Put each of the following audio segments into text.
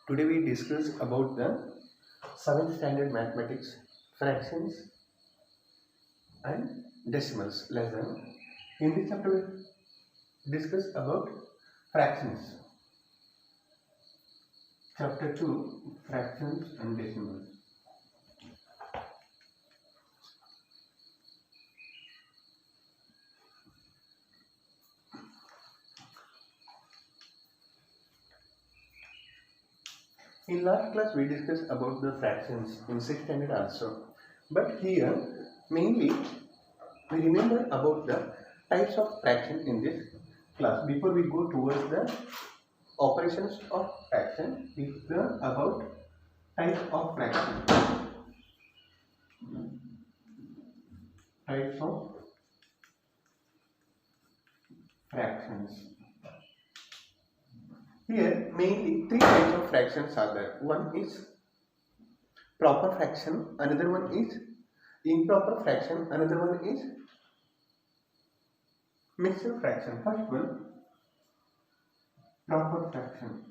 Today we discuss about the 7th standard mathematics, fractions and decimals lesson. In this chapter we discuss about fractions. Chapter 2, fractions and decimals. In last class we discussed about the fractions in 6th standard also. But here mainly we remember about the types of fraction in this class. Before we go towards the operations of fraction, we learn about types of fraction. Types of fractions. Here mainly three types of fractions are there. One is proper fraction, another one is improper fraction, another one is mixed fraction. First one, proper fraction.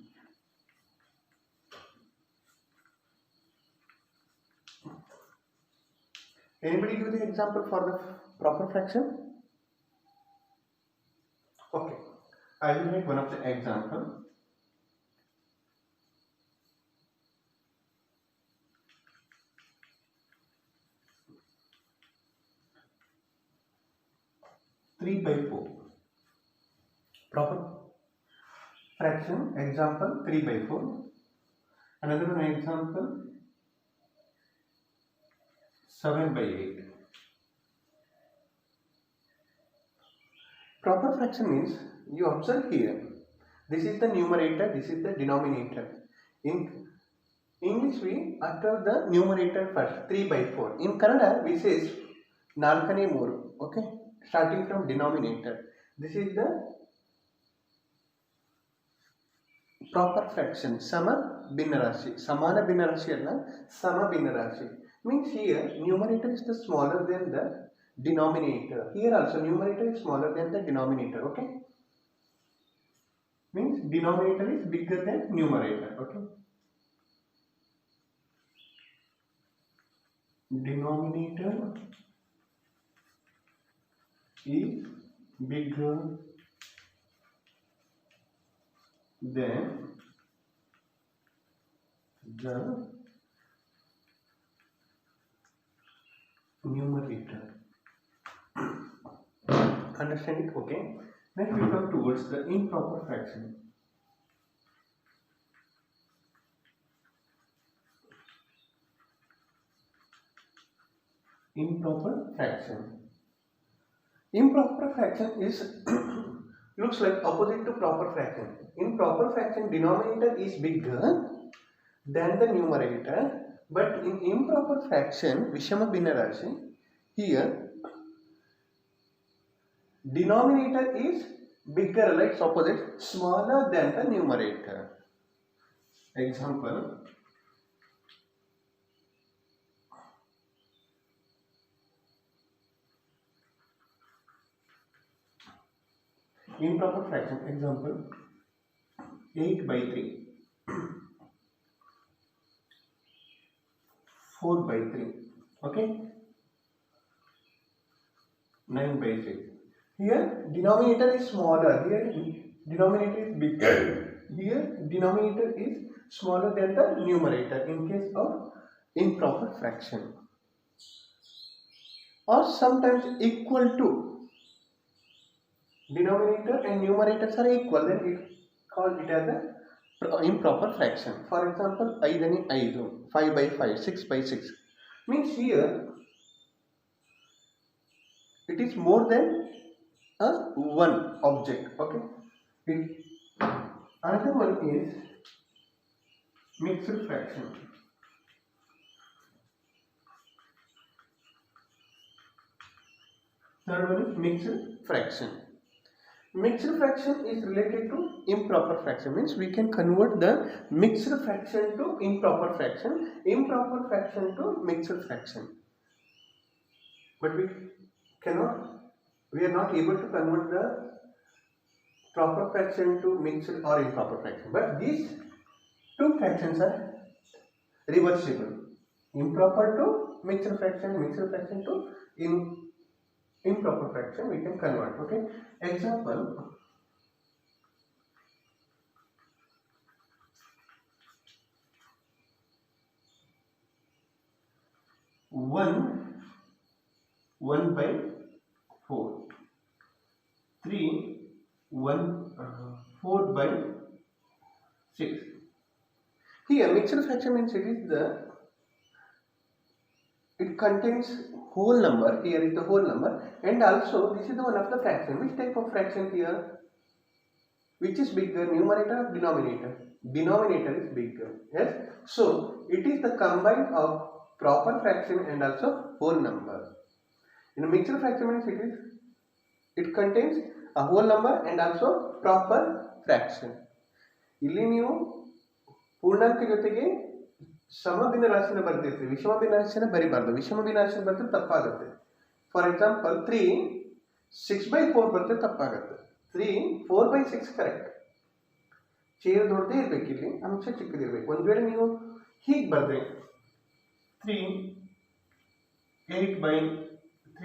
Anybody give the example for the proper fraction? Okay, I will make one of the example. Three by four. Proper fraction example 3 by 4. Another one example 7 by 8. Proper fraction means you observe here. This is the numerator, this is the denominator. In English we utter the numerator first, 3 by 4. In Kannada we say Nalkane Moru. Okay, starting from denominator. This is the proper fraction. Sama Binarashi. Samana Binarashi alla Sama Binarashi. Means here numerator is the smaller than the denominator. Here also numerator is smaller than the denominator. Okay. Means denominator is bigger than numerator. Okay. Denominator is bigger than the numerator. Understand it? Okay. Next we come towards the improper fraction. Improper fraction. Improper fraction is looks like opposite to proper fraction. In proper fraction, denominator is bigger than the numerator, but in improper fraction, Vishama Binarashi, here denominator is bigger, like opposite, smaller than the numerator. Example. Improper fraction. Example 8 by 3. 4 by 3. Okay. 9 by 6. Here denominator is smaller. Here denominator is bigger. Here denominator is smaller than the numerator in case of improper fraction. Or sometimes equal to. Denominator and numerators are equal, then we call it as a improper fraction. For example, 5 and 5, 5 by 5, 6 by 6. Means here it is more than a one object. Okay. Another one is mixed fraction. Third one is mixed fraction. Mixed fraction is related to improper fraction, means we can convert the mixed fraction to improper fraction to mixed fraction, but we are not able to convert the proper fraction to mixed or improper fraction. But this two fractions are reversible. Improper to mixed fraction to improper fraction we can convert. Okay, example, 1 by 4, 3 1 4 by 6. Here mixed fraction means it contains whole number. Here is the whole number, and also this is the one of the fraction. Which type of fraction here? Which is bigger, numerator or denominator? Denominator is bigger. Yes. So it is the combine of proper fraction and also whole number. In a mixed fraction means it contains a whole number and also proper fraction. ಇಲ್ಲಿ ನೀವು ಪೂರ್ಣಾಂಕ ಜೊತೆಗೆ ಸಮ ಭಿನ್ನರಾಶಿನ ಬರ್ತಿರ್ತೀವಿ, ವಿಷಮ ಭಿನ್ನರಾಶಿನ ಬರಿಬಾರ್ದು. ವಿಷಮ ಭಿನ್ನರಾಶಿನ ಬರೆದ್ರೆ ತಪ್ಪಾಗುತ್ತೆ. For example 3 6/4 ಬರೆದ್ರೆ ತಪ್ಪಾಗುತ್ತೆ. 3 4/6 ಕರೆಕ್ಟ್. ಚೇರ್ ದೊಡ್ಡದೇ ಇರಬೇಕು, ಇಲ್ಲಿ ಅಂಶ ಚಿಕ್ಕದಿರಬೇಕು. ಒಂದು ವೇಳೆ ನೀವು ಹೀಗೆ ಬರೆದ್ರೆ 3 8/3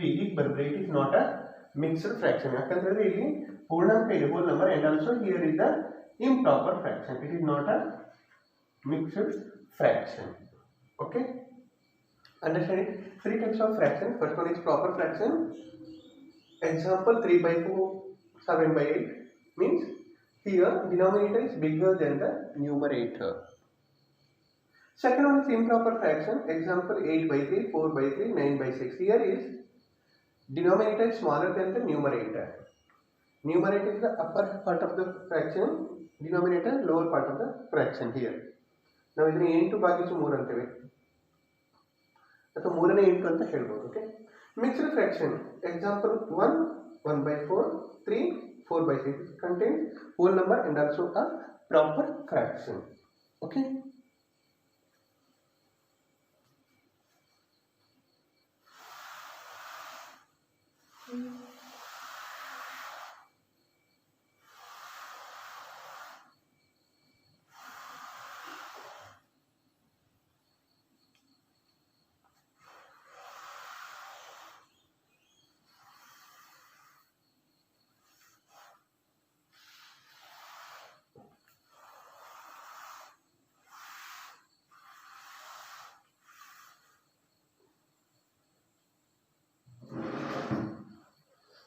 ಹೀಗೆ ಬರೆದ್ರೆ it is not a mixed fraction. ಯಾಕಂದ್ರೆ ಇಲ್ಲಿ ಪೂರ್ಣಾಂಕ ಇದೆ, whole number, and also here is the improper fraction. It is not a mixed fraction. Okay, understand it? Three types of fraction. First one is proper fraction. Example 3/4 7/8 means here denominator is bigger than the numerator. Second one is improper fraction. Example 8/3 4/3 9/6. Here is denominator is smaller than the numerator. Numerator is the upper part of the fraction, denominator lower part of the fraction. Here ನಾವು ಇದನ್ನ 8/3 ಅಂತೇವೆ ಅಥವಾ 3ನೇ 8 ಅಂತ ಹೇಳ್ಬೋದು. Okay, mixed fraction. Example 1 1/4 3 4/6 contains whole number and also a proper fraction. Okay,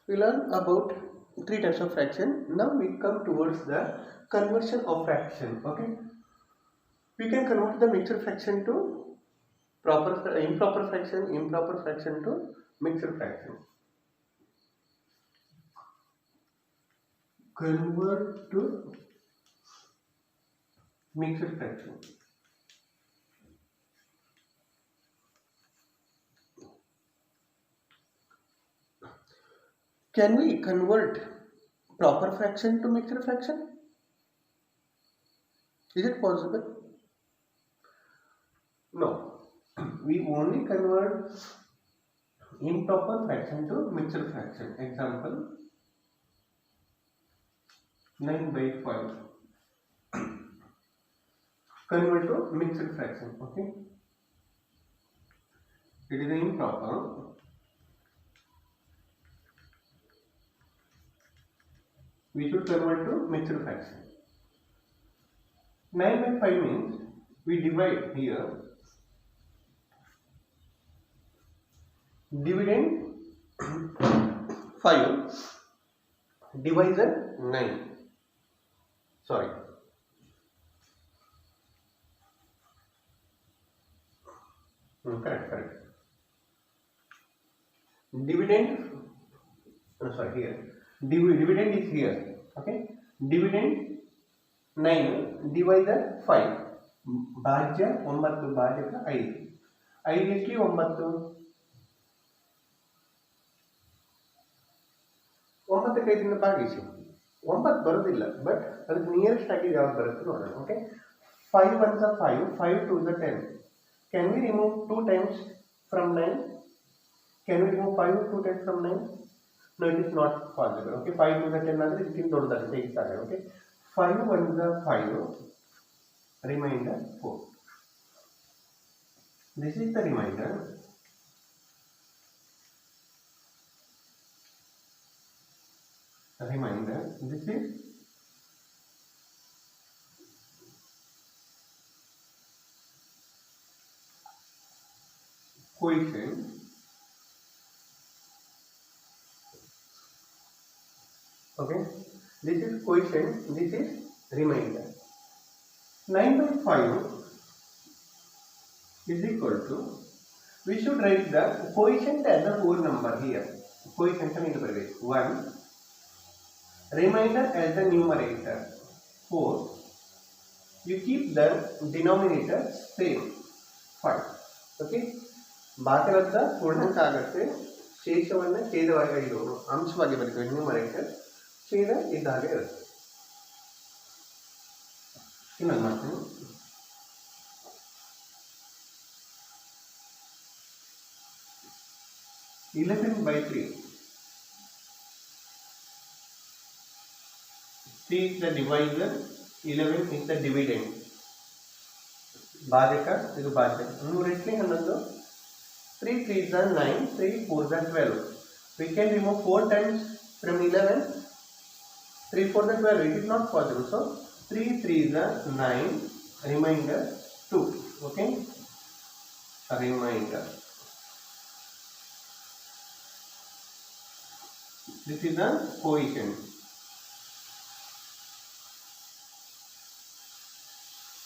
we learn about three types of fraction. Now we come towards the conversion of fraction. Okay, we can convert the mixed fraction to improper fraction to mixed fraction. Convert to mixed fraction. Can we convert proper fraction to mixed fraction? Is it possible? No. We only convert improper fraction to mixed fraction. Example 9/5. Convert to mixed fraction. Okay, it is improper. We should convert to mixed fraction. 9/5 means we divide here. Dividend 5, divisor 9. Sorry. Correct. Dividend. Sorry, here. Dividend is here. Okay, dividend 9, divisor 5, ಭಾಜ್ಯ 9 ಭಾಜಕ 5. 5 ಎಷ್ಟು 9, 9ಕ್ಕೆ 5 ಭಾಗಿಸಿ. 9 ಬರೋದಿಲ್ಲ, but ಅದಕ್ಕೆ nearest ಆಗಿ ಯಾವ್ದು ಬರುತ್ತೆ ನೋಡೋಣ. Okay, 5 1s are 5, 5 2s are 10. Can we remove 2 times from 9? Can we remove 5 2 times from 9? No, it is not possible. Okay, 5 2s are 10 ಆದರೆ ಇದಕ್ಕಿಂತ ದೊಡ್ಡದಾಗುತ್ತೆ, 8 ಆಗಿದೆ. Okay, 5 1s are 5, remainder 4. This is the remainder. This is quotient. Okay, this is quotient, this is remainder. 9 by 5 is equal to, we should write the quotient as a whole number here. Quotient into bracket 1, remainder as the numerator 4. You keep the denominator same 5. Okay, ಬಾಕಿರದ ಪೂರ್ಣಾಂಕ ಆಗುತ್ತೆ, ಶೇಷವನ್ನು ಛೇದವಾಗಿ ಇಡೋಣ, ಅಂಶವಾಗಿ ಬರೀತೀವಿ numerator, ಛೇದ ಇದ್ದ ಹಾಗೆ ಇರುತ್ತೆ. ಇನ್ನೊಂದು ಮಾಡ್ತೀನಿ, 11 by 3. 3 is the divisor, 11 is the dividend. ಭಾಜಕ ಇದು ಭಾಜಕ. 11 3 3s are 9, 3 4s are 12. We can remove 4 times from 11. 3 4s are 12. It is not possible. So 3 3s are 9. Remainder 2. Okay. Remainder. This is the quotient.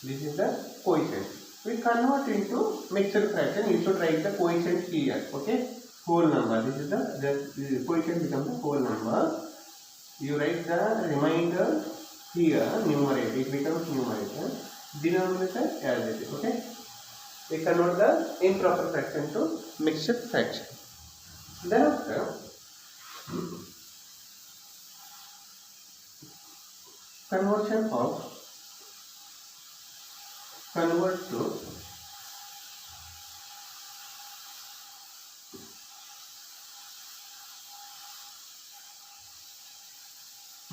This is the quotient. We convert into mixed fraction. You should write the quotient here. Okay, whole number. This is the quotient becomes the whole number. You write the remainder here, numerator. It becomes numerator. Denominator as it is. Okay. We convert the improper fraction to mixed fraction. Then after conversion of convert to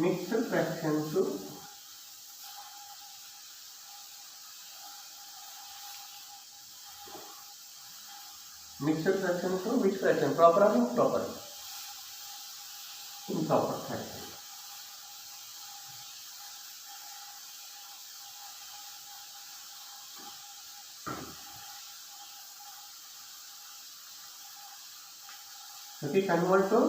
mixed fraction to which fraction? Proper or improper? Improper fraction. Okay, convert the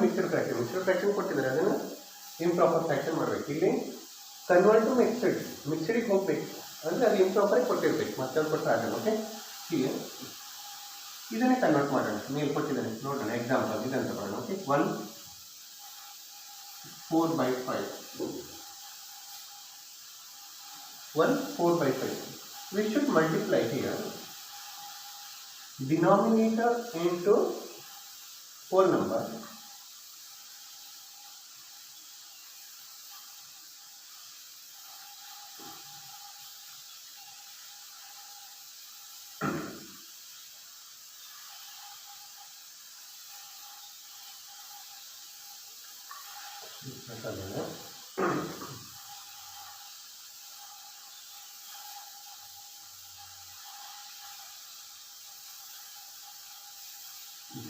mixed fraction. Mixed fraction ಕೊಟ್ಟಿದ್ದಾರೆ, ಅದನ್ನು improper fraction ಮಾಡಬೇಕು. ಇಲ್ಲಿ convert to mixed ಗೆ ಹೋಗಬೇಕು ಅಂದ್ರೆ ಅದು improper ಕೊಟ್ಟಿರಬೇಕು, ಮತ್ತೆ ಅದು ಕೊಟ್ಟರೆ ಆಗಲ್ಲ. ಓಕೆ, ಹೀಗೆ ಇದನ್ನೇ ಕನ್ವರ್ಟ್ ಮಾಡೋಣ. ನೀವು ಕೊಟ್ಟಿದ್ದಾನೆ ನೋಡೋಣ, ಎಕ್ಸಾಂಪಲ್ ಇದಂತ ಮಾಡೋಣ. Okay, 1 4 by 5. 1 4 by 5. We should multiply here denominator into whole number.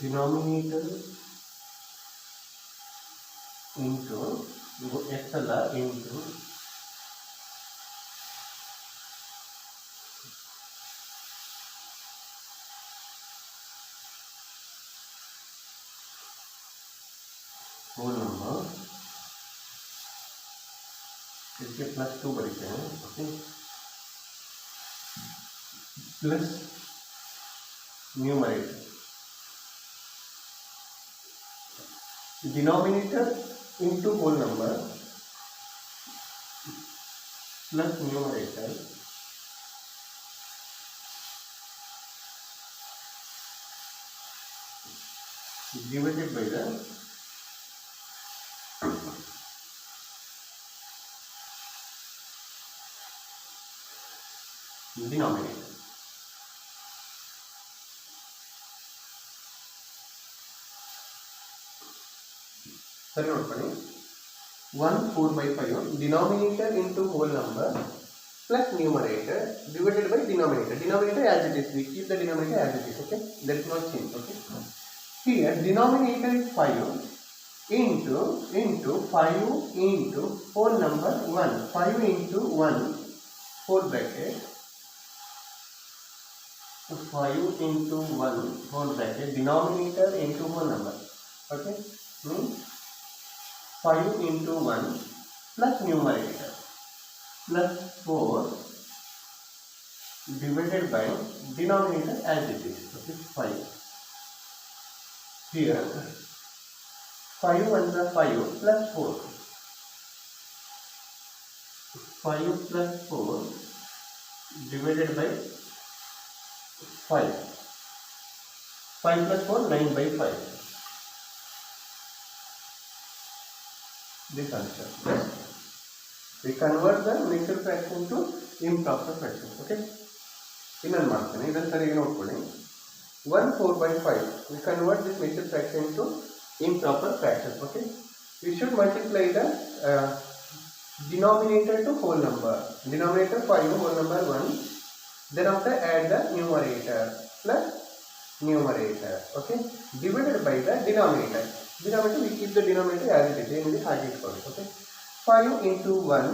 Denominator into XLR into whole number. इसके +2 बचते हैं. Okay, plus numerator denominator into whole number plus numerator divided by the denominator. ಸರಿ ನೋಡ್ಕೊಳ್ಳಿ. 1 4 by 5 denominator into whole number plus numerator divided by denominator. Denominator as it is, we keep the denominator as it is, okay? There is no change, okay? Here denominator is 5 into 5 into whole number 1. 5 into 1 4 bracket. 5 into 1 whole bracket, denominator into whole number, okay? Means 5 into 1 plus numerator plus 4 divided by denominator as it is, okay? 5. Here 5 1 plus 5 plus 4. 5 plus 4 divided by 5. 5 plus 4 9 by 5. This answer. We convert the mixed fraction to improper fraction. Okay. ಇನ್ನೊಂದು ಮಾಡ್ತೇನೆ, ಇದನ್ನು ಸರಿಯಾಗಿ ನೋಡ್ಕೊಳ್ಳಿ. 1 4 by 5. We convert this mixed fraction to improper fraction. Okay. We should multiply the denominator to whole number. Denominator 5, whole number 1. Then after add the numerator plus numerator. Okay. Divided by the denominator. Denominator we keep the denominator as it is. This high for it. Okay. 5 into 1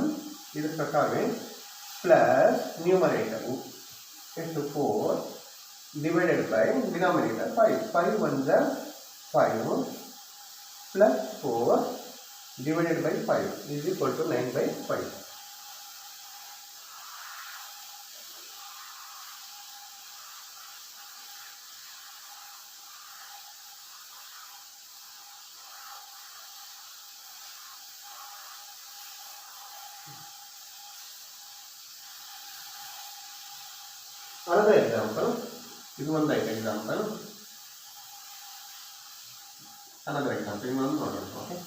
is the plus numerator into 4 divided by denominator 5. 5 1 is 5 plus 4 divided by 5 is equal to 9 by 5. Another example, this one the example, another example, in one model, okay.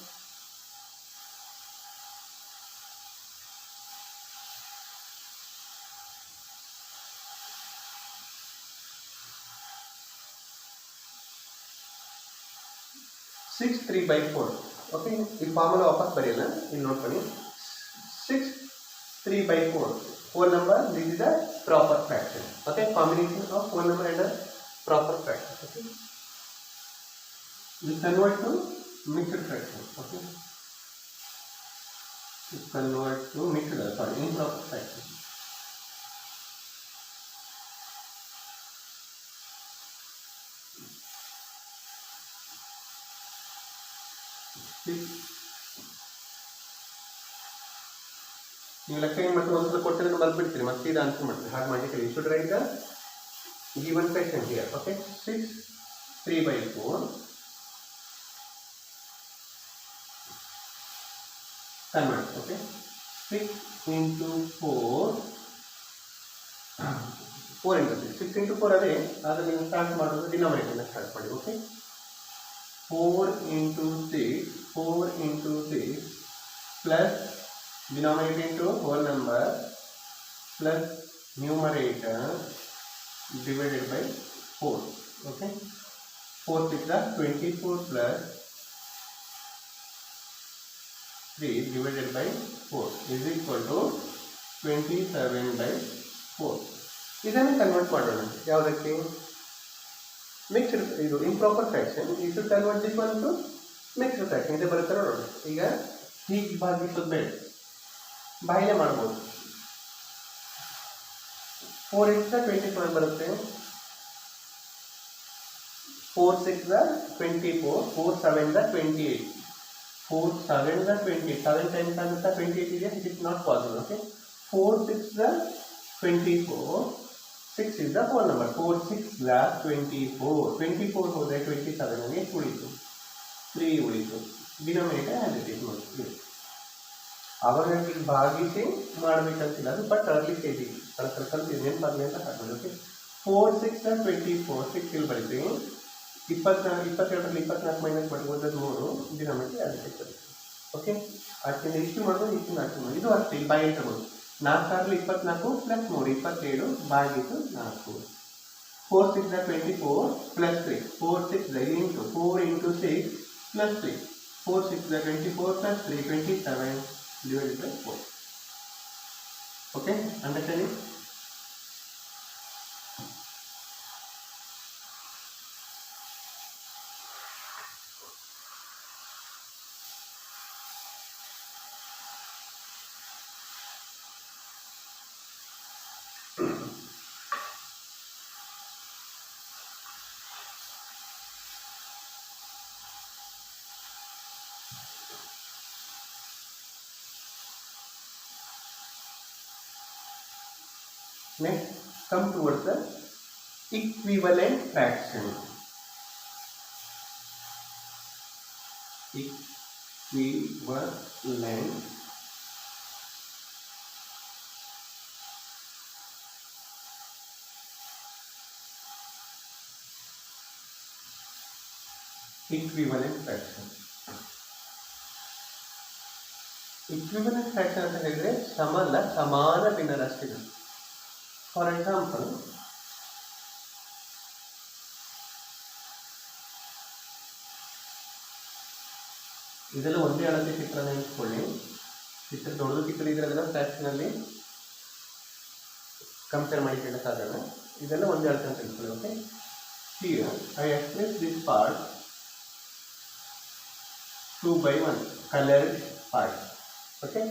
Six 3 by 4, okay. This formula वापस Barela, in note करें. 6 3 by 4. Whole number, this is a proper fraction. Okay, combination of whole number and a proper fraction. Okay, we convert to mixed fraction. Okay, we convert to improper fraction. ನೀವು ಲೆಕ್ಕ ಏನು ಮಾಡ್ತೀವಿ, ಒಂದ್ಸಲ ಕೊಟ್ಟಿದ್ದನ್ನು ಬರ್ಬಿಡ್ತೀರಿ, ಮತ್ತೆ ಇದು answer ಮಾಡ್ತೀರಿ. ಹಾಗೆ ಮಾಡಿದ್ದೀವಿ. You should write the given question here. Okay. 6 3 by 4 convert. Okay, 6 into 4 4 into 6 6 into 4 ಅದೇ ಆದರೆ ನೀವು ಸ್ಟಾರ್ಟ್ ಮಾಡೋದು ಡಿನಾಮಿನೇಟರ್ ಸ್ಟಾರ್ಟ್ ಮಾಡಿ. Okay, 4 into 6 plus denominator into whole number plus numerator divided by 4. Okay, 4 6 is 24 plus 3 divided by 4 is equal to 27 by 4. ಇದನ್ನು convert ಮಾಡೋಣ ಯಾವುದಕ್ಕೆ? Mixed, ಇದು improper fraction. You should convert this one to mixed fraction. ಇದೆ ಬರುತ್ತೆ ನೋಡೋಣ. ಈಗ ಹೀಗೆ ಭಾಗಿಸೋದು ಬೇಡ, ಬಾಯಿಲೆ ಮಾಡ್ಬೋದು. 4 x 24 ಬರುತ್ತೆ. 4 6 24, 4 7 28, 4 7 28, 7 times ಆಗುತ್ತಾ 28 ಇದೆ. It is not possible. Okay, 4 6 24, 6 is the whole number. 4 6 24, 24 ಹೋದರೆ 27 ನನಗೆ ಉಳಿತು, 3 ಉಳಿತು. ಡಿನಾಮಿನೇಟರ್ ಆಸ್ ಇಟ್ ಇಸ್ ನೋಡಿ. ಅವಾಗ ಭಾಗಿಸಿ ಮಾಡಬೇಕಂತಿಲ್ಲ ಅದು, ಬಟ್ ಅರ್ಲಿ ಸ್ಟೇಜಿಗೆ ಕಲ್ತಿದ್ದು ನೆನಪಾಗಲಿ ಅಂತ ಹಾಕೋದು. ಓಕೆ, 4 6 24, 6 ಇಲ್ಲಿ ಬರೀತೀವಿ. 22ರಲ್ಲಿ 24 ಮೈನಸ್ ಮಾಡಿ ಓದೋದು 3, denominator as it is. Okay, ಅದಕ್ಕಿಂತ ಇಷ್ಟು ಮಾಡ್ಬೋದು, ಇಷ್ಟು ನಾಲ್ಕು ಮಾಡಿ. ಇದು ಅಷ್ಟೇ, ಇಲ್ಲಿ ಬಾಯಿ ತಗೋದು. 4 24 ಪ್ಲಸ್ 3 27 ಭಾಗಿಸು 4. 4 6 24 plus 3, 4 6 into 4 into 6 plus 3. 4 6 is 24 plus 3 27 divided by 4. Okay, understand it? Next, come towards the equivalent fraction. Equivalent fraction. Equivalent fraction ಅಂತ ಹೇಳಿದ್ರೆ ಸಮಾನ ಭಿನ್ನರಾಶಿಗಳು. ಫಾರ್ ಎಕ್ಸಾಂಪಲ್, ಇದೆಲ್ಲ ಒಂದೇ ಅಳತೆ ಚಿತ್ರನ ಇಟ್ಕೊಳ್ಳಿ. ಚಿತ್ರ ದೊಡ್ಡದು ಚಿತ್ರ ಇದ್ರೆ ಅದನ್ನ ಫ್ರಾಕ್ಷನ್ ಅಲ್ಲಿ ಕಂಪೇರ್ ಮಾಡಿಕೊಳ್ಳೋ ಸಾಧನ. ಇದೆಲ್ಲ ಒಂದೇ ಅಳತೆ ಅಂತ ಇಟ್ಕೊಳ್ಳಿ. Okay, here I express this part 2/1 colored part. Okay,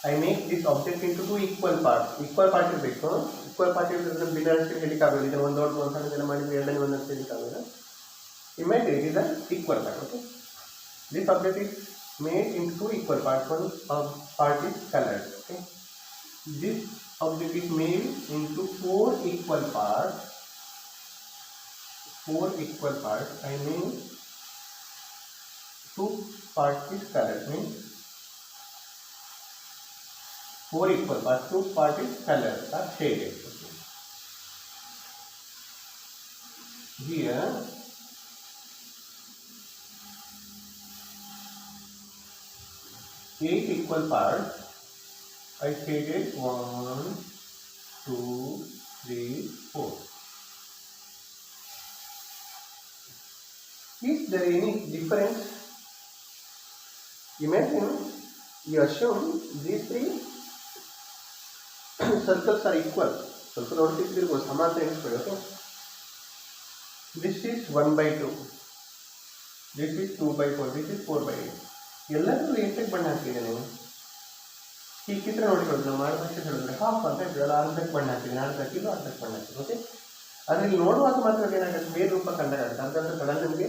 I make this object into two equal parts. Equal part ಇರಬೇಕು. Equal part ಇರೋದ್ರಿಂದ ಭಿನ್ನರಾಶಿ ಹೇಳಿಕ್ಕಾಗಲ್ಲ. ಇದನ್ನು ಒಂದು ದೊಡ್ಡ ಒಂದು ಸಣ್ಣದೆಲ್ಲ ಮಾಡಿದ್ರೆ ಎರಡನೇ ಒಂದು ಅಂತ ಹೇಳಿಕ್ಕಾಗಲ್ಲ. Imagine it is an equal part. Okay, this object is made into two equal parts. One part is colored. Okay, this object is made into four equal parts. I mean two parts is colored, means four equal parts, two parts is colored or shaded. Okay. Here 8 equal parts. I shaded 1, 2, 3, 4. Is there any difference? Imagine you assume these three circles are equal. Circle ನೋಡ್ತಿರ್ಬೋದು, ಸಮಾನ ಎಣಿಸ್ಕೊಳ್ಳಿ. Okay, this is 1/2, this is 2/4, this is 4/8. ಎಲ್ಲರೂ ಏಟಕ್ಕೆ ಬಣ್ಣ ಹಾಕಿದ್ದೇನೆ. ಈ ಚಿತ್ರ ನೋಡಿಕೊಳ್ಳಿ, ನಾವು ಮಾಡಬೇಕು ಹೇಳಿದ್ರೆ ಹಾಫ್ ಅಂತ ಹೇಳಿದ್ರೆ ಅರ್ಧಕ್ಕೆ ಬಣ್ಣ ಹಾಕಿದ್ದೀನಿ, ಅರ್ಧಕ್ಕೆ ಬಣ್ಣ ಹಾಕಿದ್ದೀನಿ. ಓಕೆ, ಅದರಲ್ಲಿ ನೋಡುವಾಗ ಮಾತ್ರ ಏನಾಗುತ್ತೆ, ಬೇರೆ ರೂಪ ಕಂಡಾಗುತ್ತೆ. ಅರ್ಧಂತ ಕಡೆ ನಮಗೆ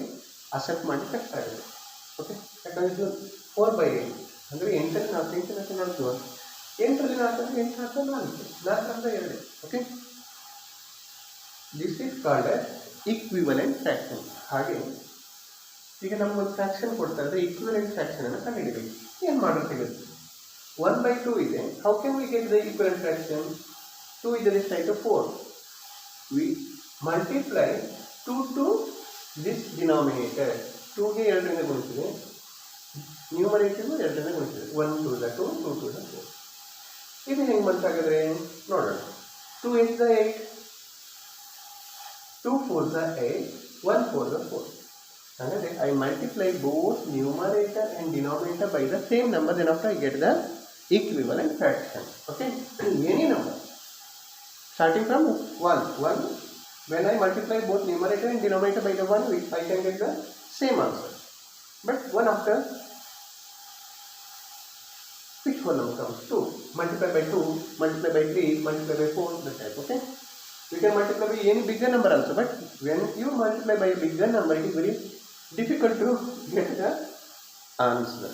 ಅಸೆಪ್ಟ್ ಮಾಡಿ ಕಷ್ಟ ಆಗಿದೆ. ಓಕೆ, ಯಾಕಂದರೆ ಇದು 4/8 ಅಂದರೆ 8ರಲ್ಲಿ 4, 8 ನೋಡ್ತೀವಿ. 8ರಲ್ಲಿ 4 ಅಂದರೆ 8 4 4, 4 ಅಂದರೆ 2. Okay, this is called equivalent fraction. ಹಾಗೆ ಈಗ ನಮಗೊಂದು ಫ್ರಾಕ್ಷನ್ ಕೊಡ್ತಾ ಇದ್ರೆ ಈಕ್ವಿವಲೆಂಟ್ ಫ್ರಾಕ್ಷನ್ ಅನ್ನು ಕಂಡುಹಿಡಿಯಬೇಕು. ಏನು ಮಾಡೋದು ಸಿಗುತ್ತೆ? 1/2 ಇದೆ. How can we get the equivalent fraction? 2 is this side to 4. We multiply 2 to this denominator. 2 ಗೆ 2 ರಿಂದ ಗುಣಿಸಿದೆ, ನ್ಯೂಮರೇಟರ್ 2 ರಿಂದ ಗುಣಿಸಿದೆ. 1 2 2 2 2 4. ಇದು ಹೆಂಗೆ ಬಂತಾಗಿದ್ರೆ ನೋಡೋಣ. 2 8 is 8, 2 4 is 8, 1 4 is 4. Hangare I multiply both numerator and denominator by the same number, then after I get the equivalent fraction. Okay, any number starting from 1. When I multiply both numerator and denominator by the 1, I can get the same answer. But 1 after, which one now comes? 2. Multiply by 2, multiply by 3, multiply by 4, that type. Okay, we can multiply by any bigger number also, but when you multiply by a bigger number, it is very difficult to get the answer.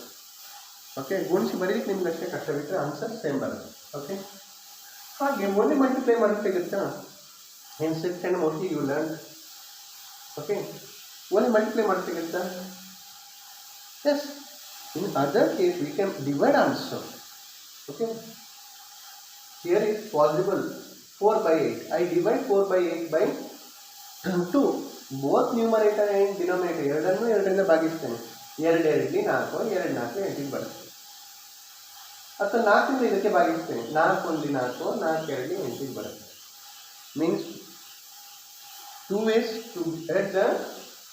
Okay, ಗುಣಿಸಿ ಬರೀಲಿಕ್ಕೆ ನಿಮ್ಗೆ ಅಷ್ಟೇ ಕಷ್ಟ ಬಿಟ್ಟರೆ answer same ಬರುತ್ತೆ. Okay, ಹಾಗೆ ಒಂದೇ multiply ಮಾಡೋಕ್ಕೆ ಸಿಗುತ್ತಾ? ಇನ್ 6th and mostly you learn. Okay, only multiply ಮಾಡೋಕ್ಕೆ ಸಿಗುತ್ತಾ? Yes, in other case we can divide also. Okay, here is possible 4/8. I divide 4/8 by 2. Both numerator and denominator ಎರಡನ್ನೂ 2ರಿಂದ ಭಾಗಿಸ್ತೇನೆ. 2 2 4, 2 4 8 ಬರುತ್ತೆ. ಅಥವಾ 4ರಿಂದ ಇದಕ್ಕೆ ಭಾಗಿಸ್ತೇನೆ. 4 1 4, 4 2 8 ಬರುತ್ತೆ. Means 2 ways to get the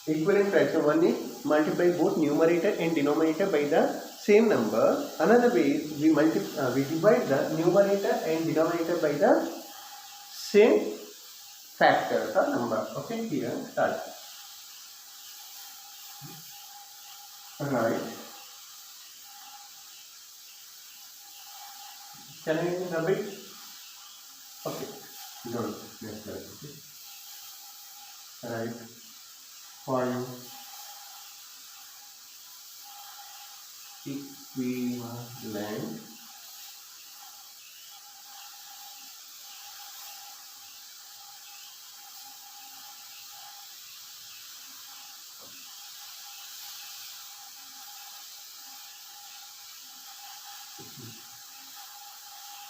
equivalent fraction. One is multiply both numerator and denominator by the same number. Another way is we divide the numerator and denominator by the same factor or number. Okay, here start. Right. Can I rub it? Okay. Good. Next slide. Okay. Right. 5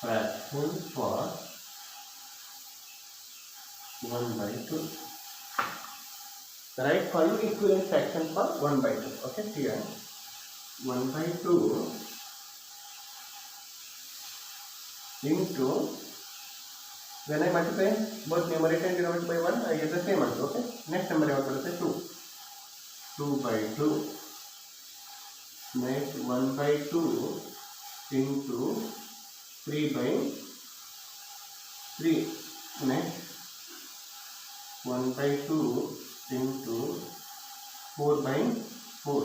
equivalent fraction for 1 by 2. Write 5 equivalent fraction for 1 by 2. Okay, here 1 by 2 into, when I multiply both numerator and denominator by 1, I get the same answer. Okay, next number I want to say 2. 2 by 2. Next 1 by 2 into 3 by 3. Next 1 by 2 into 4 by 4.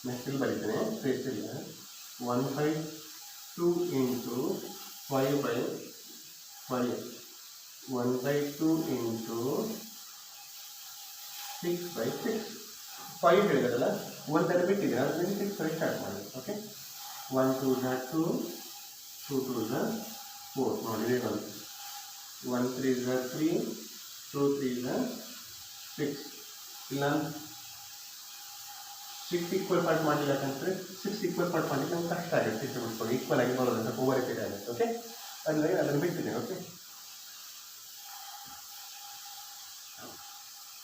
Next will be 1 by 2 into 5 by 5. 1 by 2 into 6 by 6. 5 ಹೇಳಿದಾರಲ್ಲ 1 ತರ ಬಿಟ್ಟಿದೆ ಅದರಲ್ಲಿ 6 ವರೆಗೆ start ಮಾಡಿ. Okay 1 2 2 2 2 4 ನೋಡಿ ಇದೆ 1 3 3 2 3 6 ಇಲ್ಲ 6 equal part ಮಾಡಲಿಲ್ಲ ಅಂತಂದ್ರೆ 6 ಈಕ್ವಲ್ ಪಾರ್ಟ್ ಮಾಡಲಿಕ್ಕೆ ನಮ್ಗೆ ಕಷ್ಟ ಆಗುತ್ತೆ. ಬಿಟ್ಕೊಂಡು ಈಕ್ವಲ್ ಆಗಿ ಬರೋದಂತ ಓವರ್ ರಿಪೀಟ್ ಆಗುತ್ತೆ. ಓಕೆ ಅಂದರೆ ಅದನ್ನು ಬಿಟ್ಟಿದೆ. Okay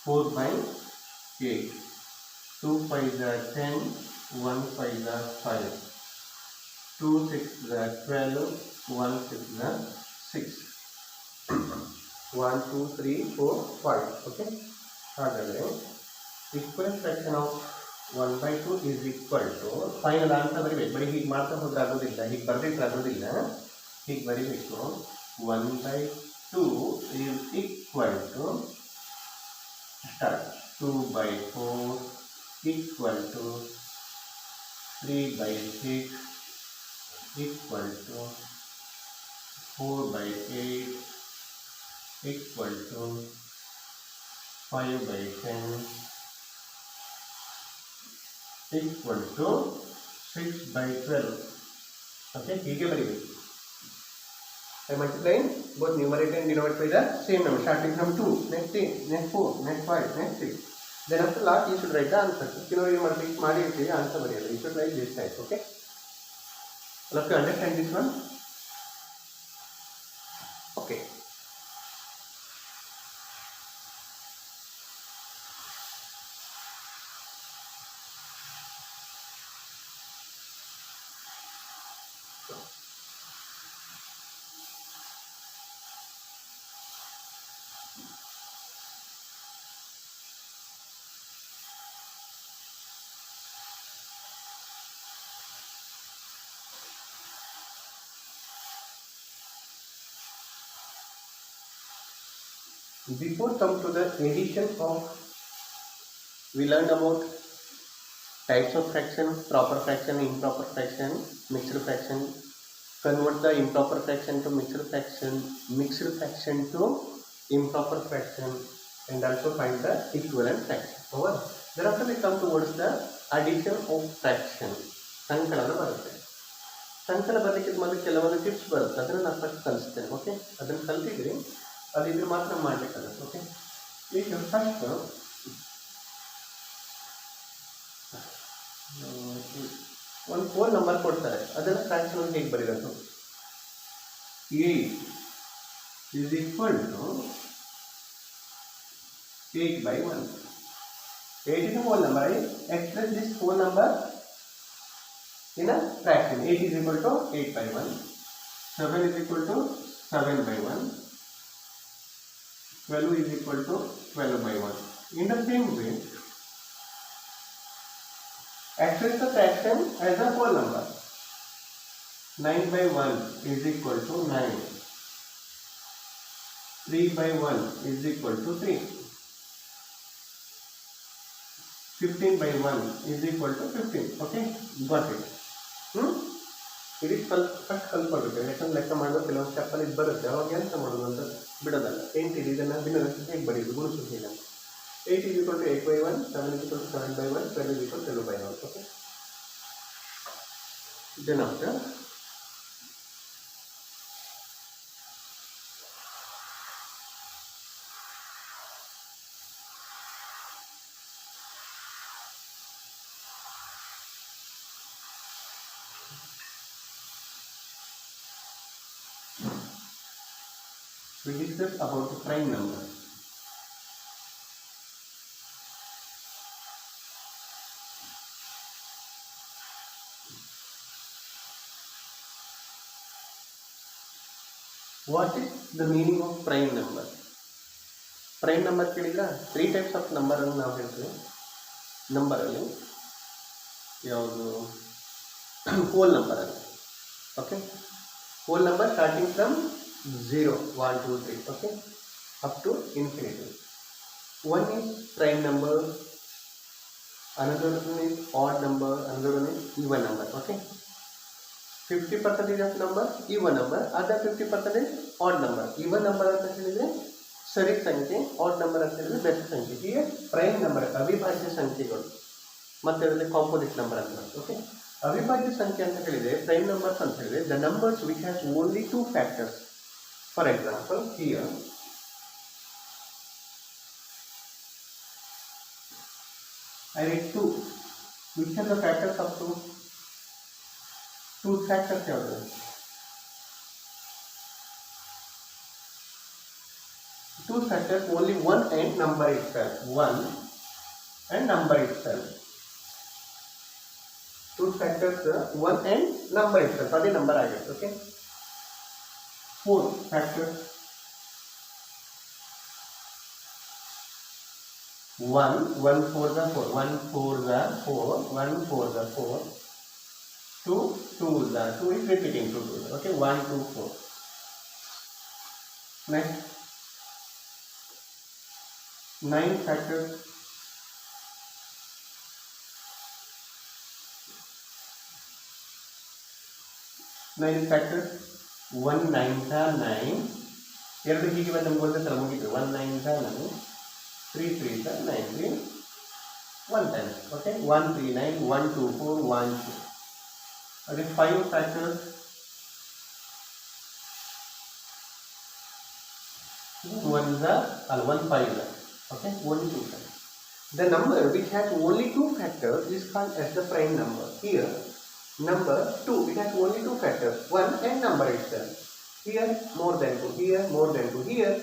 4 by 8. 2 5 are 10. 1 5 are 5. 2 6 are 12. 1 6 are 6. 1 2 3 4 5. Okay. ಹಾಗಾದರೆ equivalent fraction of 1 by 2 is equal to, final answer ಬರೀಬೇಕು. ಬರೀ ಹೀಗೆ ಮಾಡ್ತಾ ಹೋದ್ರೆ ಆಗೋದಿಲ್ಲ, ಹೀಗೆ ಬರಬೇಕು ಆಗೋದಿಲ್ಲ, ಹೀಗೆ ಬರೀಬೇಕು. 1 by 2 is equal to start 2 by 4 equal to 3 by 6 equal to 4 by 8 equal to 5 by 10 equal to 6 by 12. Okay, ಹೀಗೆ ಬರೀಬೇಕು. I multiply both numerator and denominator by the same number, starting from 2, next 3, next 4, next 5, next 6. Then after last you should write the answer. You know you multiply ಮಾಡಿ ಇರ್ತೀವಿ, answer ಬರೆಯಲ್ಲ. You should write this type. Okay. All of you understand this one? Okay. Before come to the addition of, we learned about types of fraction, proper fraction, improper fraction, mixed fraction, convert the improper fraction to mixed fraction to improper fraction, and also find the equivalent fraction. Over. Thereafter we come towards the addition of fraction. ಸಂಕಲನ ಬರುತ್ತೆ. ಸಂಕಲನ ಬರಲಿಕ್ಕೆ ಮೊದಲು ಕೆಲವೊಂದು tips ಬರುತ್ತೆ, ಅದನ್ನು ನಾನು first ಕಲಿಸ್ತೇನೆ. Okay, ಅದನ್ನು ಕಲ್ತಿದ್ರಿ ಅದಿದ್ರೆ ಮಾತ್ರ ಮಾಡಬೇಕಾಗುತ್ತೆ. ಓಕೆ, ಈಗ ಫಸ್ಟ್ ಒಂದು 4 ನಂಬರ್ ಕೊಡ್ತಾರೆ, ಅದನ್ನು ಫ್ರಾಕ್ಷನ್ ಹೇಗೆ ಬರೀಬೇಕು? 8 is equal to 8 by 1. 8 is a whole number. I express this whole number in a fraction. 8 is equal to 8 by 1. 7 is equal to 7 by 1. 12 is equal to 12 by 1. In the same way, express the fraction as a whole number. 9 by 1 is equal to 9. 3 by 1 is equal to 3. 15 by 1 is equal to 15. Okay, got it. ಇದು ಸ್ವಲ್ಪ ಬೇಕು, ಯಾಕಂದ್ರೆ ಲೆಕ್ಕ ಮಾಡೋ ಕೆಲವು ಸ್ಟೆಪ್ಪಲ್ಲಿ ಇದು ಬರುತ್ತೆ. ಅವಾಗ ಎಂತ ಮಾಡೋದು ಅಂತ ಬಿಡೋದಲ್ಲ. 8 ಇದೆ, ಇದನ್ನು ಭಿನ್ನರಾಶಿ ಹೇಗೆ ಬರೆಯೋದು ಗುಣಿಸೋದು ಹೇಗೆ. 8 is equal to 8 by 1, 7 is equal to 7 by 1, 12 is equal to 12 by 1. Okay. Then after, we discuss about the prime number. What is the meaning of prime number? Prime number ಕೇಳಿದ್ರ 3 types of number ಅನ್ನು ನಾವು ಹೇಳ್ತೀವಿ. Number ಅಲ್ಲಿ ಯಾವುದು whole number ಅಲ್ಲಿ. Okay, whole number starting from 0, 1, 2, 3. Okay, up to infinity. One is prime number, another one is odd number, another one is even number. Okay, 50% of number even number, other 50% is odd number. Even number ಅಂತ ಹೇಳಿದ್ರೆ ಸರಿ ಸಂಖ್ಯೆ, odd number ಅಂತ ಹೇಳಿದ್ರೆ best ಸಂಖ್ಯೆ. ಹೀಗೆ prime number ಅವಿಭಾಜ್ಯ ಸಂಖ್ಯೆಗಳು, ಮತ್ತೆ ಅದರಲ್ಲಿ ಕಾಂಪೋಸಿಟ್ ನಂಬರ್ ಅಂತ. ಓಕೆ, ಅವಿಭಾಜ್ಯ ಸಂಖ್ಯೆ ಅಂತ ಹೇಳಿದ್ರೆ ಪ್ರೈಮ್ ನಂಬರ್ಸ್ ಅಂತ ಹೇಳಿದ್ರೆ the numbers which has only 2 factors. For example here I read 2. Which are the factors of 2? 2 factors ಯಾವುದು? 2 factors, only one and number itself. 1 and number itself. 2 factors, 1 and number itself. ಅದೇ number ಆಗುತ್ತೆ. Okay, 4 factors. 1 4 the 4, 1 4 the 4, 1 4 the 4, 2 2 the 2 is repeating 2 2. Okay, 1 2 4. Next, 9 factors. 9 factors. 1 9 the 9. ಎರಡು ಹೀಗೆ ಬಂದು ನಮಗೆ ಸಲ ಮುಗಿತು. 1 9 the 9, 3 3 the 9, 3 1 times. Okay, 1 3 9, 1 2 4, 1 2. Okay, 5 factors. 1 the 1 5 the. Okay, only 2 times. The number which has only 2 factors is called as the prime number. Here, number 2, it has only 2 factors, 1 and number itself. Here more than 2, here more than 2, here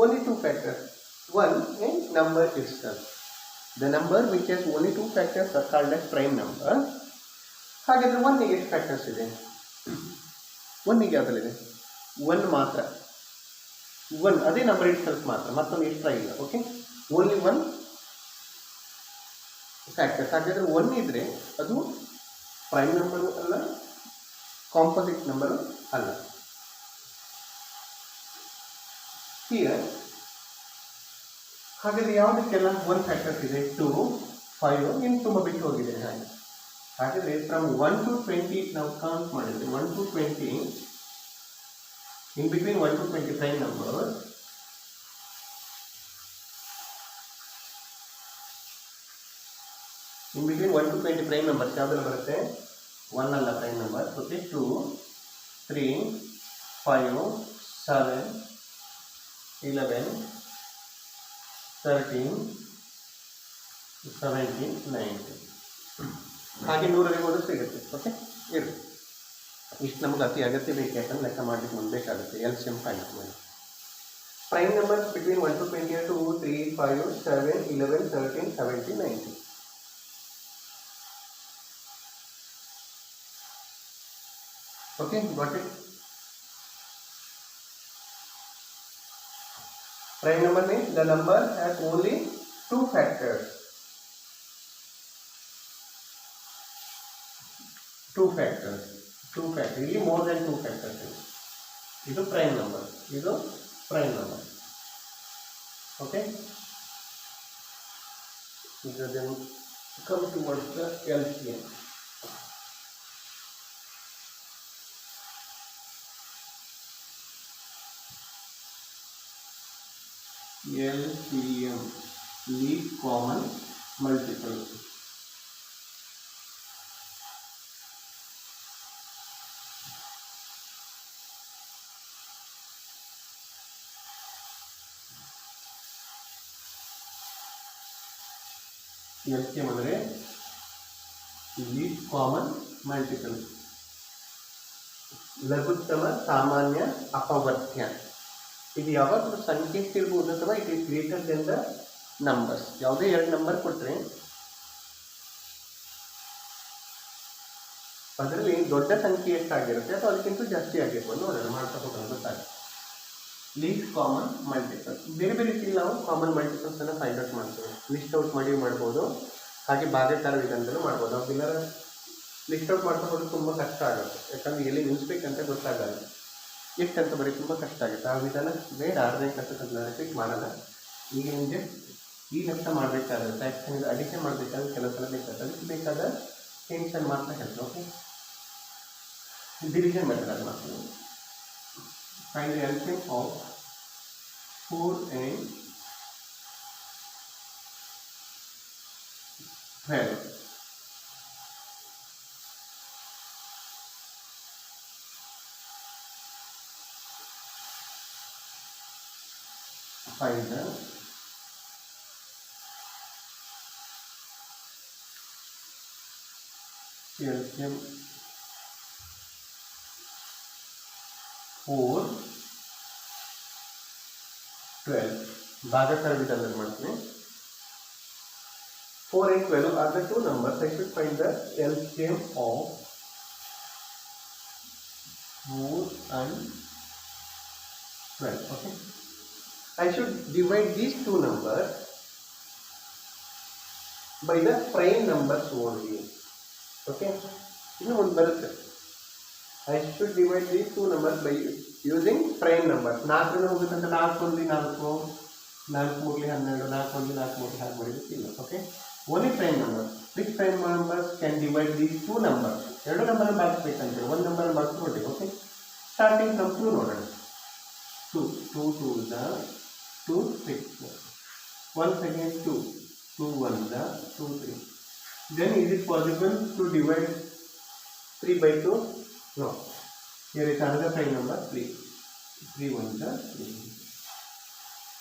only 2 factors, 1 and number itself. The number which has only 2 factors are called as prime number. ಹಾಗಾದ್ರೆ 1 ಗೆ ಎಷ್ಟು factors ಇದೆ? 1 ಗೆ ಯಾವುದಲ್ಲಿದೆ? 1 ಮಾತ್ರ. 1 ಅದೇ number itself ಮಾತ್ರ, ಮತ್ತೊಂದು extra ಇಲ್ಲ. Okay, only 1 factors. ಹಾಗಾದ್ರೆ 1 ಇದ್ರೆ ಅದು ಪ್ರೈಮ್ ನಂಬರು ಅಲ್ಲ, ಕಾಂಪೋಸಿಟ್ ನಂಬರು ಅಲ್ಲ. ಹಿಯರ್ ಹಾಗಾದ್ರೆ ಯಾವುದಕ್ಕೆಲ್ಲ 1 ಫ್ಯಾಕ್ಟರ್ಸ್ ಇದೆ? 2 5 ಇನ್ನು ತುಂಬ ಬಿಟ್ಟು ಹೋಗಿದೆ. ಹಾಗಾದ್ರೆ ಫ್ರಮ್ 1 to 20 ನಾವು ಕೌಂಟ್ ಮಾಡಿದ್ರೆ 1 to 20, in between 1 to 20 prime numbers, in between 1 to 20 prime numbers ಯಾವುದೆಲ್ಲ ಬರುತ್ತೆ? 1 ಅಲ್ಲ ಪ್ರೈಮ್ ನಂಬರ್. ಓಕೆ, 2 3 5 7 11 13 17 19 ಹಾಗೆ 100ರಿಗೆ ಹೋದ್ರೆ ಸಿಗುತ್ತೆ. ಓಕೆ, ಇರು ಇಷ್ಟು ನಮಗೆ ಅತಿ ಅಗತ್ಯ ಬೇಕು, ಯಾಕಂದ್ರೆ ಲೆಕ್ಕ ಮಾಡಲಿಕ್ಕೆ ಮುಂದೆ ಬೇಕಾಗುತ್ತೆ. LCM ಫೈಂಡ್ ಮಾಡಿ. Prime numbers between 1 to 20 are 2 3 5 7 11 13 17 19. Okay, got it? Prime number means the number has only two factors. Two factors, really more than two factors. This is prime number. This is prime number. Okay. So then come towards the LCM. LCM, least common multiple. LCM ಅಂದರೆ least common multiple. ಲಘುತ್ತಮ ಸಾಮಾನ್ಯ ಅಪವರ್ತ್ಯ. ಇದು ಯಾವಾಗಲೂ ಸಂಖ್ಯೆ ಇರ್ಬೋದು ಅಥವಾ it is greater than the numbers. ಯಾವುದೇ ಎರಡು number ಕೊಟ್ಟರೆ ಅದರಲ್ಲಿ ದೊಡ್ಡ ಸಂಖ್ಯೆ ಎಷ್ಟಾಗಿರುತ್ತೆ ಅಥವಾ ಅದಕ್ಕಿಂತ ಜಾಸ್ತಿ ಆಗಿರ್ಬೋದು ನೋಡೋಣ, ಮಾಡ್ತಾ ಹೋಗೋಣ ಗೊತ್ತಾಗುತ್ತೆ. List common multiple. ಬೇರೆ ಬೇರೆ ರೀತಿಯಲ್ಲಿ ನಾವು ಕಾಮನ್ ಮಲ್ಟಿಪಲ್ಸ್ ಅನ್ನು ಫೈಂಡ್ ಔಟ್ ಮಾಡ್ತೀವಿ. ಲಿಸ್ಟ್ ಔಟ್ ಮಾಡಿ ಮಾಡ್ಬೋದು, ಹಾಗೆ ಭಾಗಾಕಾರ ವಿಧಾನದಲ್ಲೂ ಮಾಡ್ಬೋದು. ಅವೆಲ್ಲ ಲಿಸ್ಟ್ ಔಟ್ ಮಾಡ್ತಾ ಹೋದ್ರೆ ತುಂಬ ಕಷ್ಟ ಆಗುತ್ತೆ, ಯಾಕಂದರೆ ಎಲ್ಲಿ ನಿಲ್ಲಿಸ್ಬೇಕಂತ ಗೊತ್ತಾಗಲ್ಲ, ಎಷ್ಟಂತ ಬರೀ ತುಂಬ ಕಷ್ಟ ಆಗುತ್ತೆ. ಆ ವಿಧಾನ ಬೇಡ, 6ನೇ ಕ್ಲಾಸಲ್ಲಿ ರಿಪೀಟ್ ಮಾಡೋಣ. ಈಗ ನಿಮಗೆ ಈ ಲೆಕ್ಕ ಮಾಡಬೇಕಾದ್ರೆ ಫ್ರ್ಯಾಕ್ಷನ್ ಅಡಿಷನ್ ಮಾಡಬೇಕಾದ್ರೆ ಕೆಲವು ಸಲ ಬೇಕಾದ್ರೆ ಅದಕ್ಕೆ ಬೇಕಾದ ಟೆನ್ಷನ್ ಮಾತ್ರ ಹೇಳ್ತೀವಿ. ಓಕೆ, ಡಿವಿಷನ್ ಮೆಥಡ್ ಅದು ಮಾಡ್ತೀವಿ. Find the LCM of 4 and 12. Find the LCM 4, 12. ಭಾಗಾಕಾರ ವಿಧಾನದಲ್ಲಿ ಮಾಡ್ತೀನಿ. 4 and 12 are the two numbers. I should find the LCM of 4 and 12. Okay, I should divide these two numbers by the prime numbers only. Okay, ಇನ್ನು ಒಂದು ಬರುತ್ತೆ. I should divide these two numbers by using prime numbers. 4 ಹೋಗುತ್ತಂತ 4 1 4, 4 3 12, 4 1 4 3 ಹಾಗೆ ಮಾಡಿಲ್ಲ. Okay, only prime number. Which prime numbers can divide these two numbers? ಎರಡು number ಭಾಗಿಸ್ಬೇಕಂತ ಒಂದು number ಭಾಗಿಸಿ ನೋಡಿ. Okay, starting from 2 ನೋಡೋಣ. 2 2 2 2 6. Once again 2 2 1 2 3. Then is it possible to divide 3 by 2? No. Here is another prime number 3. 3 1 3.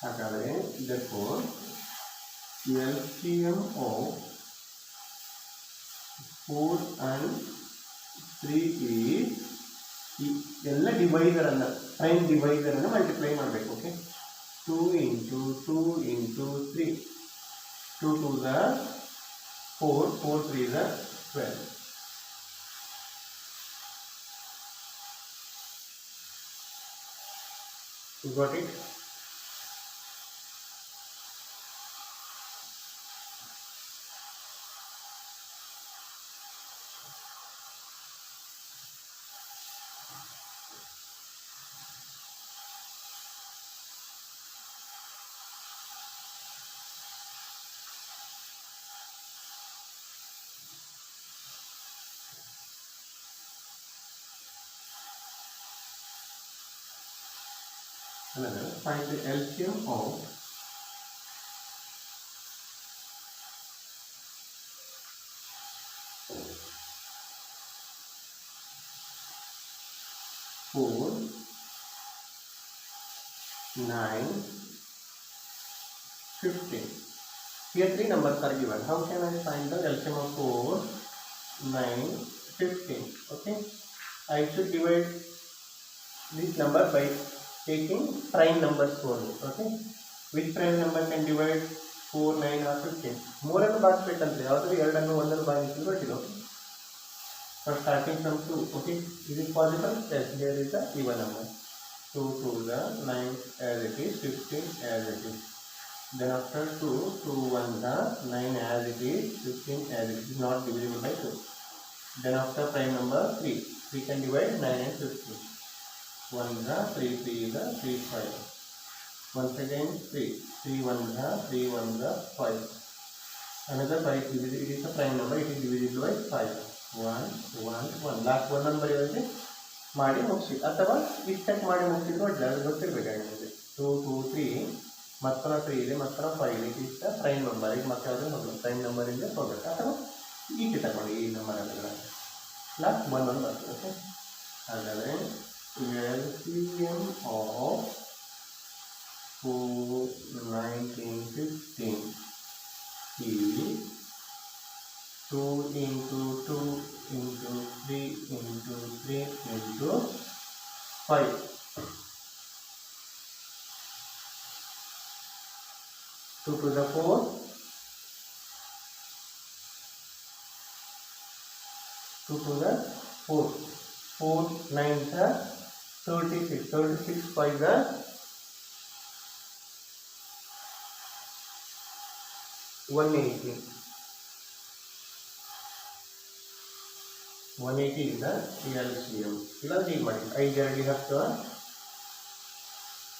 ಹಾಗಾದರೆ therefore LCM of 4 and 3 is ಎಲ್ಲ ಡಿವೈಸರನ್ನು prime ಡಿವೈಸರನ್ನು multiply ಮಾಡಬೇಕು. Okay, 2 into 2 into 3. 2 2 4, 4 3 12. You got it? Another, find the LCM of 4 9 15. Here 3 numbers are given. How can I find the LCM of 4 9 15? Okay, I should divide this number by taking prime numbers only. Okay, which prime number can divide 4 9 or 15? ಮೂರನ್ನು ಭಾಗಿಸಬೇಕಂದ್ರೆ ಯಾವುದಾದ್ರು ಎರಡನ್ನು ಒಂದನ್ನು ಭಾಗಿಸಲು ಗೊತ್ತಿಲ್ಲ. So starting from 2. Okay, is it possible? Yes, there is a even number. 2 to the 9 as it is, 15 as it is. Then after 2, 2 1 the 9 as it is, 15 as it is, not divisible by 2. Then after prime number 3, we can divide 9 and 15. 1 the 3 3 the 3 5. Once again 3 3 1 the 3 1 the 5. Another 5 it is a prime number, it is divisible by 5. 1 1 1. Last one number is ಮಾಡಿ ಮುಗಿಸಿ ಅಥವಾ ಇಷ್ಟಕ್ಕೆ ಮಾಡಿ ಮುಗಿಸಿದ್ರು ಒಳ್ಳೆ ಅದು ಗೊತ್ತಿರಬೇಕಾಗಿದೆ. 2 2 3 ಮತ್ತೊಂದು 3 ಇದೆ, ಮತ್ತೊಂದು 5 ಇದೆ. ಇಷ್ಟ ಪ್ರೈಮ್ ನಂಬರ್, ಈಗ ಮತ್ತೆ ಯಾವುದೇ ಹೋಗಬೇಕು, ಪ್ರೈಮ್ ನಂಬರಿಂದ ಹೋಗಬೇಕು ಅಥವಾ ಈಟಿ ತಗೊಂಡು ಈ ನಂಬರ್ ಎಲ್ಲ ಲಾಸ್ಟ್ 1 1 ಬರ್ತದೆ. ಓಕೆ, ಹಾಗಾದರೆ LCM of 4 19 15 is 2 into 2 into 3 into 3 into 5. 2 to the 4, 2 to the 4, 4 9 the 36, 36 5 the 180. 180 is the LCM. ಇಲ್ಲ ಹೀಗೆ ಮಾಡಿ 5 2 10,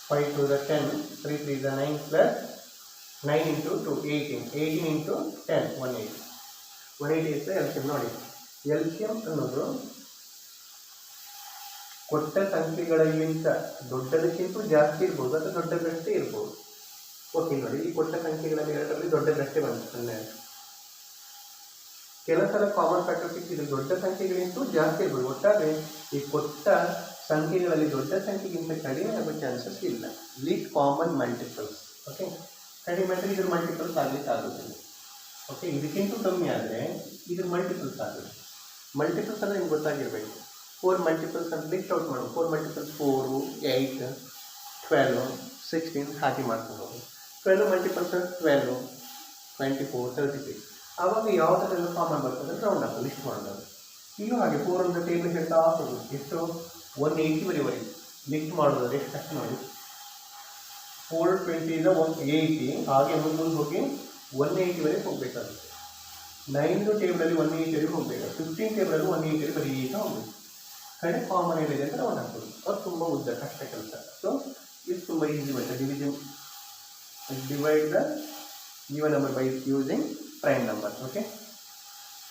5 to the 10, 3 3 the 9 plus 9 into 2 18, 18 into 10 180. 180 is the LCM. ನೋಡಿ, LCM ಅನ್ನೋದು ಕೊಟ್ಟ ಸಂಖ್ಯೆಗಳಿಗಿಂತ ದೊಡ್ಡದಕ್ಕಿಂತ ಜಾಸ್ತಿ ಇರ್ಬೋದು ಅಥವಾ ದೊಡ್ಡದಷ್ಟೇ ಇರ್ಬೋದು. ಓಕೆ, ನೋಡಿ ಈ ಕೊಟ್ಟ ಸಂಖ್ಯೆಗಳಲ್ಲಿ ಎರಡರಲ್ಲಿ ದೊಡ್ಡದಷ್ಟೇ ಬಂತು 12. ಕೆಲವು ಸಲ ಕಾಮನ್ ಫ್ಯಾಕ್ಟರ್ ಸಿಕ್ಕಿದ್ರೆ ದೊಡ್ಡ ಸಂಖ್ಯೆಗಳಿಂತೂ ಜಾಸ್ತಿ ಇರ್ಬೋದು. ಒಟ್ಟಾರೆ ಈ ಕೊಟ್ಟ ಸಂಖ್ಯೆಗಳಲ್ಲಿ ದೊಡ್ಡ ಸಂಖ್ಯೆಗಿಂತ ಕಡಿಮೆ ಆಗೋ ಚಾನ್ಸಸ್ ಇಲ್ಲ. List common multiples. ಓಕೆ, ಕಡಿಮೆ ಅಂದರೆ ಇದ್ರ ಮಲ್ಟಿಪಲ್ಸ್ ಆಗಲಿಕ್ಕೆ ಆಗೋದಿಲ್ಲ. ಓಕೆ, ಇದಕ್ಕಿಂತ ಕಮ್ಮಿ ಆದರೆ ಇದ್ರ ಮಲ್ಟಿಪಲ್ಸ್ ಆಗುತ್ತೆ. ಮಲ್ಟಿಪಲ್ಸ್ ಅಂದರೆ ನಿಮ್ಗೆ ಗೊತ್ತಾಗಿರಬೇಕು. 4 ಮಲ್ಟಿಪಲ್ಸ್ ಅಂತ ಲಿಸ್ಟ್ ಔಟ್ ಮಾಡೋದು. 4 ಮಲ್ಟಿಪಲ್ಸ್ 4 8 12 16 ಹಾಗೆ ಮಾಡ್ಕೊಂಡು ಹೋಗೋದು. 12 ಮಲ್ಟಿಪಲ್ಸ್ 12 24 36. ಆವಾಗ ಯಾವುದರೆಲ್ಲ ಕಾಮನ್ ಬರ್ತದೆ ರೌಂಡ್ ಅಪ್ ಲಿಸ್ಟ್ ಮಾಡೋದು. ಇಲ್ಲೂ ಹಾಗೆ 4 ಅಂತ ಟೇಬಲ್ ಹೇಳ್ತಾ ಹೋಗೋದು. ಎಷ್ಟು 180ವರೆಗೆ ಲಿಸ್ಟ್ ಮಾಡೋದು. ಎಷ್ಟು ಕಷ್ಟ ನೋಡಿ, 420 ಇಂದ 180 ಹಾಗೆ ಮುಂದೆ ಹೋಗಿ 180ವರೆಗೆ ಹೋಗಬೇಕಾಗುತ್ತೆ. 9 ಟೇಬಲಲ್ಲಿ 180ವರೆಗೆ ಹೋಗಬೇಕು. 15 ಟೇಬಲಲ್ಲಿ 180 ಬರೀತಾ ಹೋಗಬೇಕು. ಕಡೆ ಕಾಮನ್ ಏನಿದೆ ಅಂತ ರೌಂಡ್ ಹಾಕೋದು. ಅದು ತುಂಬ ಉದ್ದ ಕಷ್ಟ ಕೆಲಸ. ಸೊ ಇದು ತುಂಬ easy method. divide the given number by using prime number. Okay,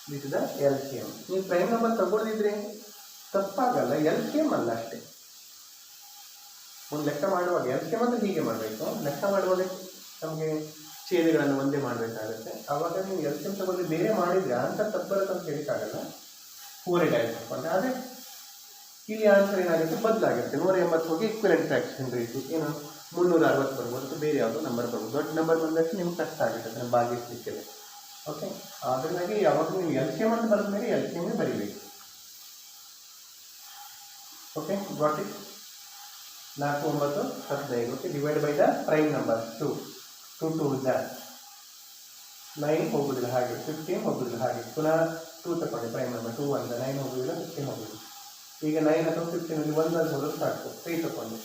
this is the LCM. ನೀವು ಪ್ರೈಮ್ ನಂಬರ್ ತಗೊಳ್ದಿದ್ರೆ ತಪ್ಪಾಗಲ್ಲ, LCM ಅಲ್ಲ ಅಷ್ಟೇ. ಒಂದು ಲೆಕ್ಕ ಮಾಡುವಾಗ LCM ಅಂದರೆ ಹೀಗೆ ಮಾಡಬೇಕು. ಲೆಕ್ಕ ಮಾಡುವಾಗ ನಮಗೆ ಛೇದಗಳನ್ನು ಒಂದೇ ಮಾಡಬೇಕಾಗುತ್ತೆ. ಆವಾಗ ನೀವು LCM ತಗೊಂಡು ಬೇರೆ ಮಾಡಿದರೆ ಆನ್ಸರ್ ತಪ್ಪು ಬರುತ್ತೆ ಅಂತ ಹೇಳೋಕ್ಕಾಗಲ್ಲ. 4 ಡೈರೆಕ್ಟ್ ತಗೊಂಡು ಆದರೆ ಇಲ್ಲಿ ಆನ್ಸರ್ ಏನಾಗುತ್ತೆ, ಬದಲಾಗುತ್ತೆ. 180 ಹೋಗಿ ಈಕ್ವಲೆಂಟ್ ಫ್ರಾಕ್ಷನ್ ರೇಟು ಏನು 360 ಬರ್ಬೋದು ಅಥವಾ ಬೇರೆ ಯಾವುದೋ ನಂಬರ್ ಬರ್ಬೋದು. ದೊಡ್ಡ ನಂಬರ್ ಬಂದಷ್ಟು ನಿಮ್ಗೆ ಕಷ್ಟ ಆಗುತ್ತೆ ಅದನ್ನು ಭಾಗಿಸಲಿಕ್ಕೆ. ಓಕೆ, ಅದರಿಂದಾಗಿ ಯಾವಾಗ ನೀವು LCM ಅಂತ ಬರೆದ ಮೇಲೆ LCM ಬರೀಬೇಕು. Okay, got it. 4 9 15. Okay, divide by the prime number 2 2 2 the 9 ಹೋಗೋದಿಲ್ಲ ಹಾಗೆ, 15 ಹೋಗೋದಿಲ್ಲ ಹಾಗೆ. ಪುನಃ 2 ತಗೊಂಡೆ ಪ್ರೈಮ್ ನಂಬರ್ 2 1 9 ಹೋಗೋದಿಲ್ಲ, 15 ಹೋಗೋದಿಲ್ಲ. ಈಗ 9 ಅಥವಾ 15 1 ಹೋಗೋದು ಸಾಕು. 3 ತಗೊಂಡು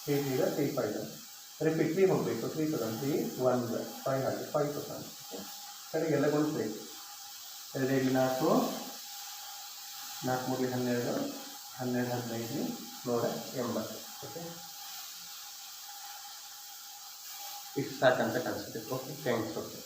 3 3 3 5 ರಿಪೀಟ್ 3 ಹೋಗಬೇಕು. 3 ತಗೊಂಡು 3 1 5 ಹಾಗೆ 5 ತಗೊಂಡು ಕಡೆಗೆಲ್ಲ ಗುಣಿಸ್ಬೇಕು. 2 4 4 3 12 12 15 180. ಓಕೆ, ಇಷ್ಟು ಸಾಕಂತ ಕಾಣಿಸುತ್ತೆ. Okay, thanks. ಓಕೆ.